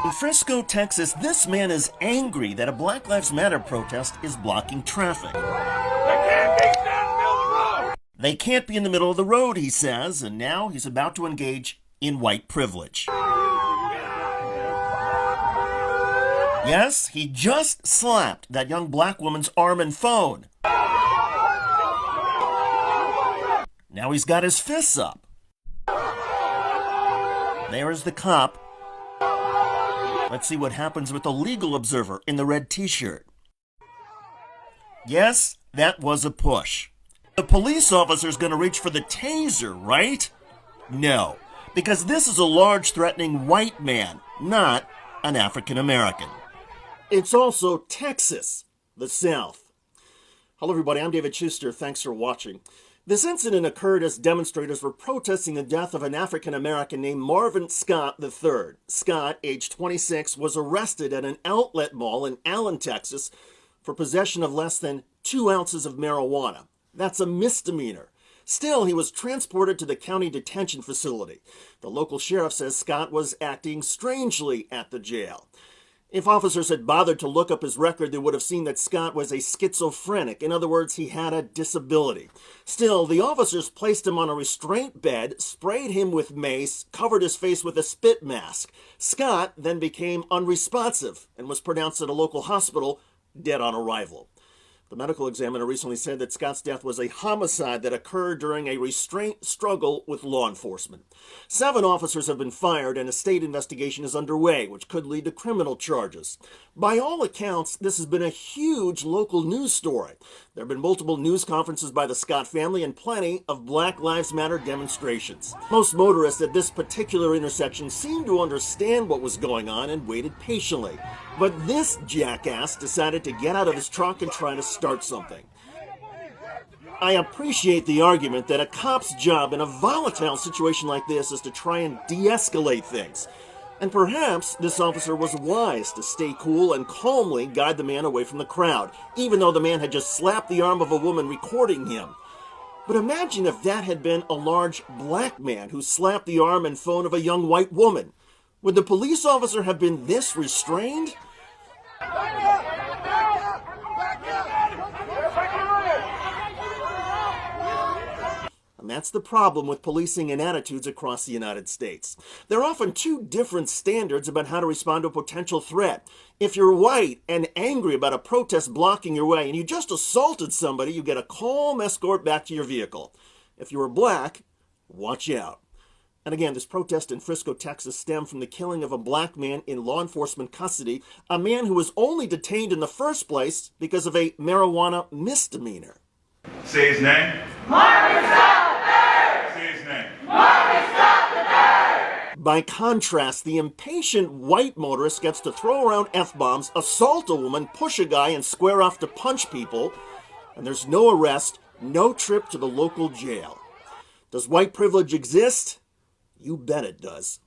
In Frisco, Texas, this man is angry that a Black Lives Matter protest is blocking traffic. They can't be in the middle of the road, he says, and now he's about to engage in white privilege. Yes, he just slapped that young black woman's arm and phone. Now he's got his fists up. There is the cop. Let's see what happens with the legal observer in the red t-shirt. Yes, that was a push. The police officer's going to reach for the taser, right? No, because this is a large, threatening white man, not an African American. It's also Texas, the South. Hello, everybody. I'm David Schuster. Thanks for watching. This incident occurred as demonstrators were protesting the death of an African American named Marvin Scott III. Scott, age 26, was arrested at an outlet mall in Allen, Texas, for possession of less than 2 ounces of marijuana. That's a misdemeanor. Still, he was transported to the county detention facility. The local sheriff says Scott was acting strangely at the jail. If officers had bothered to look up his record, they would have seen that Scott was a schizophrenic. In other words, he had a disability. Still, the officers placed him on a restraint bed, sprayed him with mace, covered his face with a spit mask. Scott then became unresponsive and was pronounced at a local hospital dead on arrival. The medical examiner recently said that Scott's death was a homicide that occurred during a restraint struggle with law enforcement. 7 officers have been fired and a state investigation is underway, which could lead to criminal charges. By all accounts, this has been a huge local news story. There have been multiple news conferences by the Scott family and plenty of Black Lives Matter demonstrations. Most motorists at this particular intersection seemed to understand what was going on and waited patiently. But this jackass decided to get out of his truck and try to start something. I appreciate the argument that a cop's job in a volatile situation like this is to try and de-escalate things. And perhaps this officer was wise to stay cool and calmly guide the man away from the crowd, even though the man had just slapped the arm of a woman recording him. But imagine if that had been a large black man who slapped the arm and phone of a young white woman. Would the police officer have been this restrained? And that's the problem with policing and attitudes across the United States. There are often 2 different standards about how to respond to a potential threat. If you're white and angry about a protest blocking your way and you just assaulted somebody, you get a calm escort back to your vehicle. If you were black, watch out. And again, this protest in Frisco, Texas stemmed from the killing of a black man in law enforcement custody, a man who was only detained in the first place because of a marijuana misdemeanor. Say his name. Marvin Scott III! Say his name. Marvin Scott III! By contrast, the impatient white motorist gets to throw around F-bombs, assault a woman, push a guy, and square off to punch people. And there's no arrest, no trip to the local jail. Does white privilege exist? You bet it does.